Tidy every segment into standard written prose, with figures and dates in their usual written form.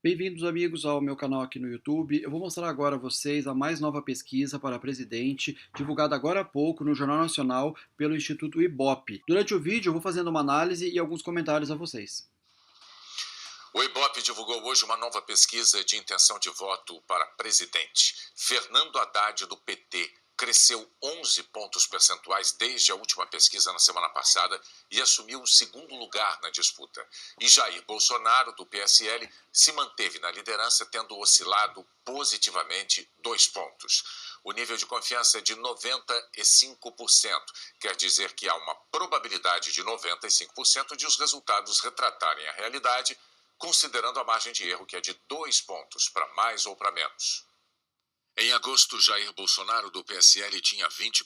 Bem-vindos, amigos, ao meu canal aqui no YouTube. Eu vou mostrar agora a vocês a mais nova pesquisa para presidente, divulgada agora há pouco no Jornal Nacional pelo Instituto Ibope. Durante o vídeo eu vou fazendo uma análise e alguns comentários a vocês. O Ibope divulgou hoje uma nova pesquisa de intenção de voto para presidente. Fernando Haddad, do PT, cresceu 11 pontos percentuais desde a última pesquisa na semana passada e assumiu o segundo lugar na disputa. E Jair Bolsonaro, do PSL, se manteve na liderança, tendo oscilado positivamente 2 pontos. O nível de confiança é de 95%, quer dizer que há uma probabilidade de 95% de os resultados retratarem a realidade, considerando a margem de erro, que é de 2 pontos, para mais ou para menos. Em agosto, Jair Bolsonaro, do PSL, tinha 20%.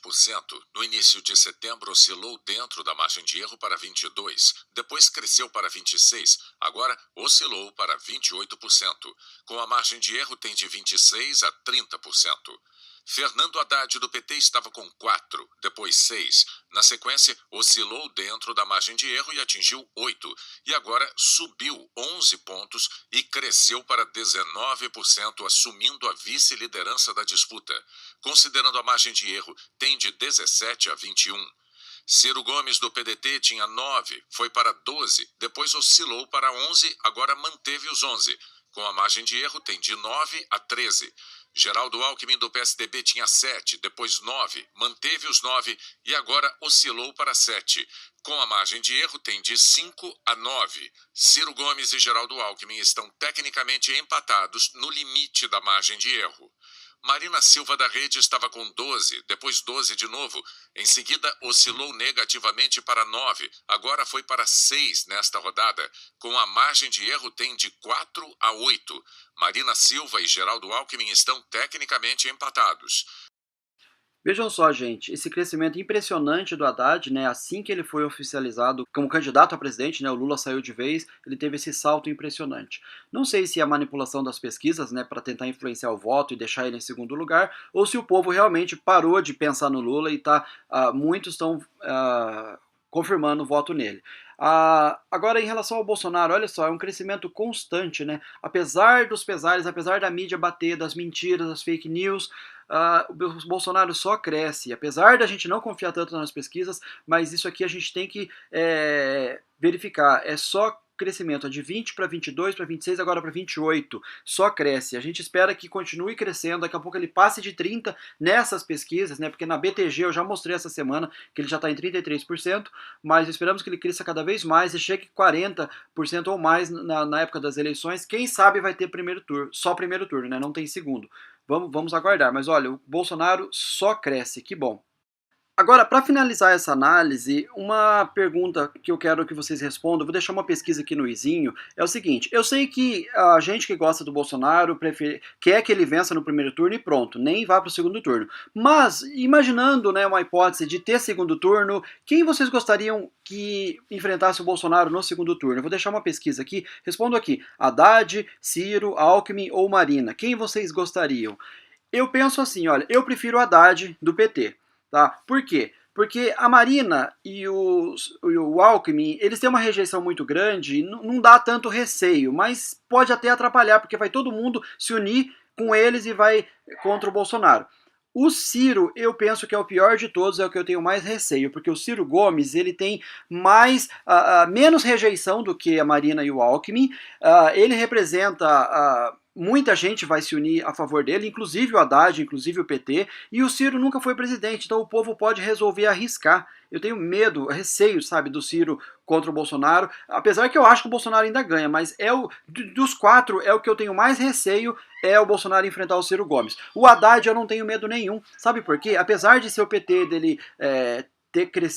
No início de setembro, oscilou dentro da margem de erro para 22%. Depois cresceu para 26%. Agora, oscilou para 28%. Com a margem de erro, tem de 26% a 30%. Fernando Haddad, do PT, estava com 4%, depois 6%. Na sequência, oscilou dentro da margem de erro e atingiu 8%. E agora subiu 11 pontos e cresceu para 19%, assumindo a vice-liderança da disputa. Considerando a margem de erro, tem de 17% a 21%. Ciro Gomes, do PDT, tinha 9%, foi para 12%, depois oscilou para 11%, agora manteve os 11%. Com a margem de erro, tem de 9% a 13%. Geraldo Alckmin, do PSDB, tinha 7%, depois 9%, manteve os 9% e agora oscilou para 7%. Com a margem de erro, tem de 5% a 9%. Ciro Gomes e Geraldo Alckmin estão tecnicamente empatados no limite da margem de erro. Marina Silva, da Rede, estava com 12%, depois 12% de novo. Em seguida, oscilou negativamente para 9%, agora foi para 6% nesta rodada. Com a margem de erro, tem de 4% a 8%. Marina Silva e Geraldo Alckmin estão tecnicamente empatados. Vejam só, gente, esse crescimento impressionante do Haddad, né, assim que ele foi oficializado como candidato a presidente, né, o Lula saiu de vez, ele teve esse salto impressionante. Não sei se é a manipulação das pesquisas, né, para tentar influenciar o voto e deixar ele em segundo lugar, ou se o povo realmente parou de pensar no Lula e muitos estão confirmando o voto nele. Agora, em relação ao Bolsonaro, olha só, é um crescimento constante, né? Apesar dos pesares, apesar da mídia bater, das mentiras, das fake news, o Bolsonaro só cresce. Apesar da gente não confiar tanto nas pesquisas, mas isso aqui a gente tem que verificar. É só crescimento, de 20 para 22, para 26, agora para 28, só cresce. A gente espera que continue crescendo, daqui a pouco ele passe de 30 nessas pesquisas, né? Porque na BTG eu já mostrei essa semana que ele já está em 33%, mas esperamos que ele cresça cada vez mais e chegue 40% ou mais na época das eleições. Quem sabe vai ter primeiro turno, só primeiro turno, né? Não tem segundo. Vamos aguardar, mas olha, o Bolsonaro só cresce, que bom. Agora, para finalizar essa análise, uma pergunta que eu quero que vocês respondam, eu vou deixar uma pesquisa aqui no izinho, é o seguinte: eu sei que a gente que gosta do Bolsonaro quer que ele vença no primeiro turno e pronto, nem vá para o segundo turno. Mas, imaginando, né, uma hipótese de ter segundo turno, quem vocês gostariam que enfrentasse o Bolsonaro no segundo turno? Eu vou deixar uma pesquisa aqui, respondo aqui: Haddad, Ciro, Alckmin ou Marina? Quem vocês gostariam? Eu penso assim, olha, eu prefiro o Haddad do PT. Tá? Por quê? Porque a Marina e o Alckmin, eles têm uma rejeição muito grande, não dá tanto receio, mas pode até atrapalhar, porque vai todo mundo se unir com eles e vai contra o Bolsonaro. O Ciro, eu penso que é o pior de todos, é o que eu tenho mais receio, porque o Ciro Gomes, ele tem menos rejeição do que a Marina e o Alckmin, ele representa muita gente vai se unir a favor dele, inclusive o Haddad, inclusive o PT, e o Ciro nunca foi presidente, então o povo pode resolver arriscar. Eu tenho medo, receio, sabe, do Ciro contra o Bolsonaro, apesar que eu acho que o Bolsonaro ainda ganha, mas dos quatro, é o que eu tenho mais receio, é o Bolsonaro enfrentar o Ciro Gomes. O Haddad eu não tenho medo nenhum, sabe por quê? Apesar de ser o PT dele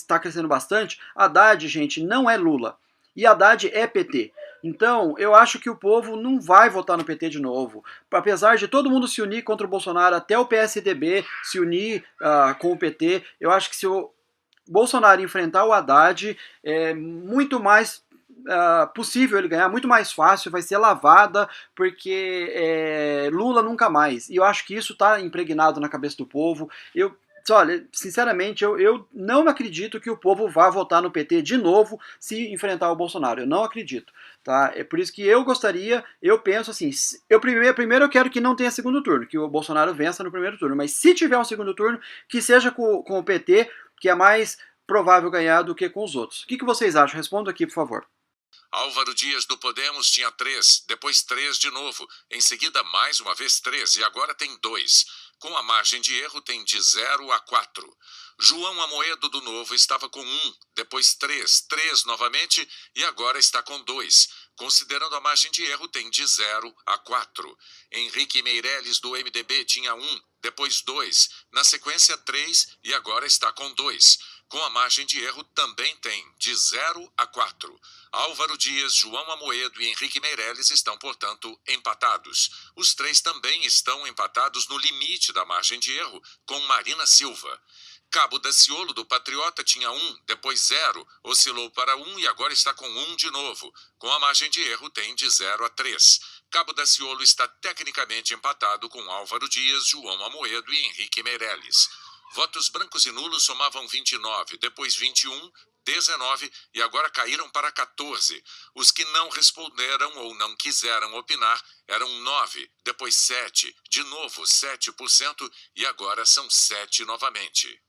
tá crescendo bastante, Haddad, gente, não é Lula. E Haddad é PT. Então, eu acho que o povo não vai votar no PT de novo. Apesar de todo mundo se unir contra o Bolsonaro, até o PSDB se unir com o PT, eu acho que se o Bolsonaro enfrentar o Haddad, é muito mais possível ele ganhar, muito mais fácil, vai ser lavada, porque Lula nunca mais. E eu acho que isso está impregnado na cabeça do povo. Olha, sinceramente, eu não acredito que o povo vá votar no PT de novo se enfrentar o Bolsonaro. Eu não acredito, tá? É por isso que eu gostaria, eu penso assim, primeiro eu quero que não tenha segundo turno, que o Bolsonaro vença no primeiro turno, mas se tiver um segundo turno, que seja com o PT, que é mais provável ganhar do que com os outros. O que vocês acham? Responda aqui, por favor. Álvaro Dias do Podemos tinha 3, depois 3 de novo, em seguida mais uma vez 3 e agora tem 2. Com a margem de erro tem de 0 a 4. João Amoedo do Novo estava com 1, depois 3, 3 novamente e agora está com 2. Considerando a margem de erro tem de 0 a 4. Henrique Meirelles do MDB tinha 1, depois 2, na sequência 3 e agora está com 2. Com a margem de erro também tem de 0 a 4. Álvaro Dias, João Amoedo e Henrique Meirelles estão, portanto, empatados. Os 3 também estão empatados no limite da margem de erro, com Marina Silva. Cabo Daciolo, do Patriota, tinha 1, depois 0, oscilou para 1 e agora está com 1 de novo. Com a margem de erro tem de 0 a 3. Cabo Daciolo está tecnicamente empatado com Álvaro Dias, João Amoedo e Henrique Meirelles. Votos brancos e nulos somavam 29, depois 21, 19 e agora caíram para 14. Os que não responderam ou não quiseram opinar eram 9, depois 7, de novo 7% e agora são 7 novamente.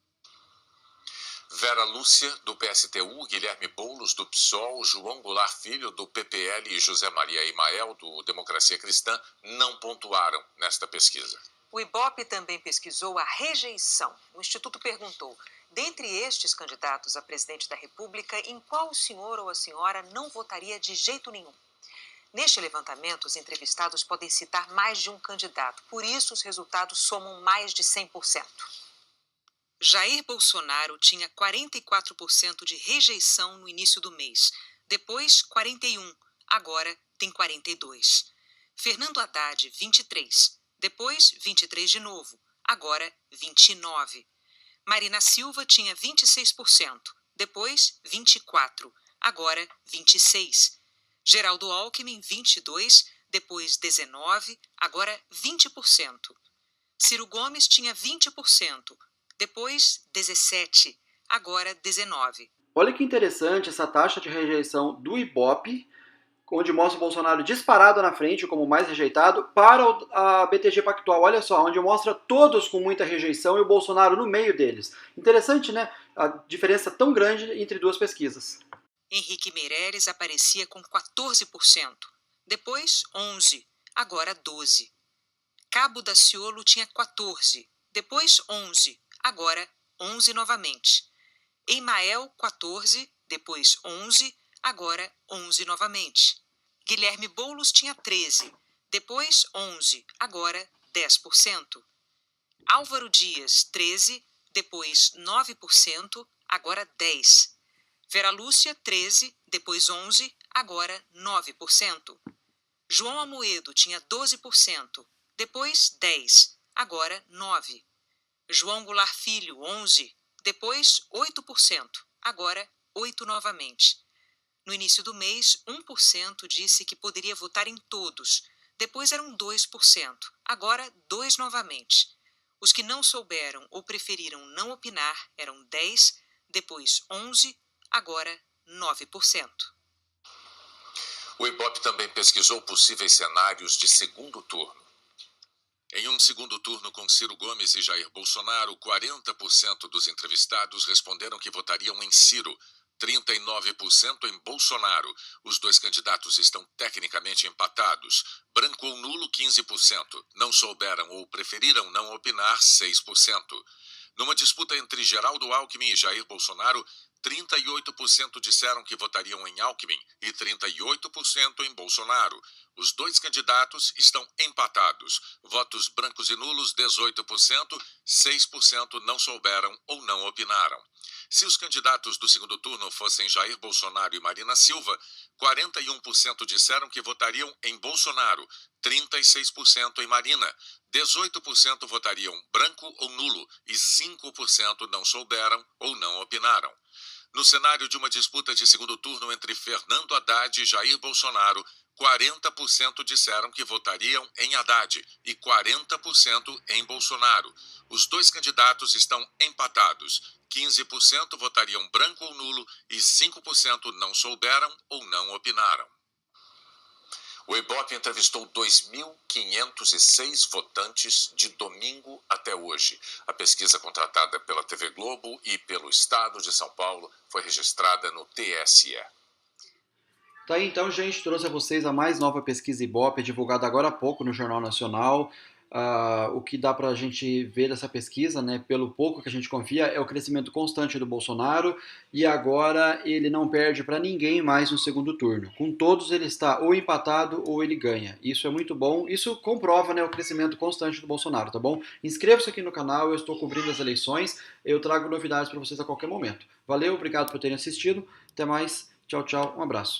Vera Lúcia, do PSTU, Guilherme Boulos, do PSOL, João Goulart Filho, do PPL e José Maria Imael, do Democracia Cristã, não pontuaram nesta pesquisa. O Ibope também pesquisou a rejeição. O Instituto perguntou, dentre estes candidatos a presidente da República, em qual o senhor ou a senhora não votaria de jeito nenhum? Neste levantamento, os entrevistados podem citar mais de um candidato, por isso os resultados somam mais de 100%. Jair Bolsonaro tinha 44% de rejeição no início do mês, depois 41%, agora tem 42%. Fernando Haddad, 23%, depois 23% de novo, agora 29%. Marina Silva tinha 26%, depois 24%, agora 26%. Geraldo Alckmin, 22%, depois 19%, agora 20%. Ciro Gomes tinha 20%, depois 17%, agora 19%. Olha que interessante essa taxa de rejeição do Ibope, onde mostra o Bolsonaro disparado na frente como o mais rejeitado, para a BTG Pactual. Olha só, onde mostra todos com muita rejeição e o Bolsonaro no meio deles. Interessante, né? A diferença tão grande entre duas pesquisas. Henrique Meirelles aparecia com 14%, depois 11%, agora 12%. Cabo Daciolo tinha 14%, depois 11%, agora 11% novamente. Imael, 14%, depois 11%, agora 11% novamente. Guilherme Boulos tinha 13%, depois 11%, agora 10%. Álvaro Dias, 13%, depois 9%, agora 10%. Vera Lúcia, 13%, depois 11%, agora 9%. João Amoedo tinha 12%, depois 10%, agora 9%. João Goulart Filho, 11%, depois 8%, agora 8% novamente. No início do mês, 1% disse que poderia votar em todos, depois eram 2%, agora 2% novamente. Os que não souberam ou preferiram não opinar eram 10%, depois 11%, agora 9%. O Ibope também pesquisou possíveis cenários de segundo turno. Em um segundo turno com Ciro Gomes e Jair Bolsonaro, 40% dos entrevistados responderam que votariam em Ciro, 39% em Bolsonaro. Os dois candidatos estão tecnicamente empatados. Branco ou nulo, 15%. Não souberam ou preferiram não opinar, 6%. Numa disputa entre Geraldo Alckmin e Jair Bolsonaro, 38% disseram que votariam em Alckmin e 38% em Bolsonaro. Os dois candidatos estão empatados. Votos brancos e nulos, 18%, 6% não souberam ou não opinaram. Se os candidatos do segundo turno fossem Jair Bolsonaro e Marina Silva, 41% disseram que votariam em Bolsonaro, 36% em Marina, 18% votariam branco ou nulo e 5% não souberam ou não opinaram. No cenário de uma disputa de segundo turno entre Fernando Haddad e Jair Bolsonaro, 40% disseram que votariam em Haddad e 40% em Bolsonaro. Os dois candidatos estão empatados. 15% votariam branco ou nulo e 5% não souberam ou não opinaram. O Ibope entrevistou 2.506 votantes de domingo até hoje. A pesquisa contratada pela TV Globo e pelo Estado de São Paulo foi registrada no TSE. Tá aí então, gente, trouxe a vocês a mais nova pesquisa Ibope, divulgada agora há pouco no Jornal Nacional. O que dá para a gente ver dessa pesquisa, né, pelo pouco que a gente confia, é o crescimento constante do Bolsonaro e agora ele não perde para ninguém mais no segundo turno. Com todos ele está ou empatado ou ele ganha. Isso é muito bom, isso comprova, né, o crescimento constante do Bolsonaro, tá bom? Inscreva-se aqui no canal, eu estou cobrindo as eleições, eu trago novidades para vocês a qualquer momento. Valeu, obrigado por terem assistido, até mais, tchau, tchau, um abraço.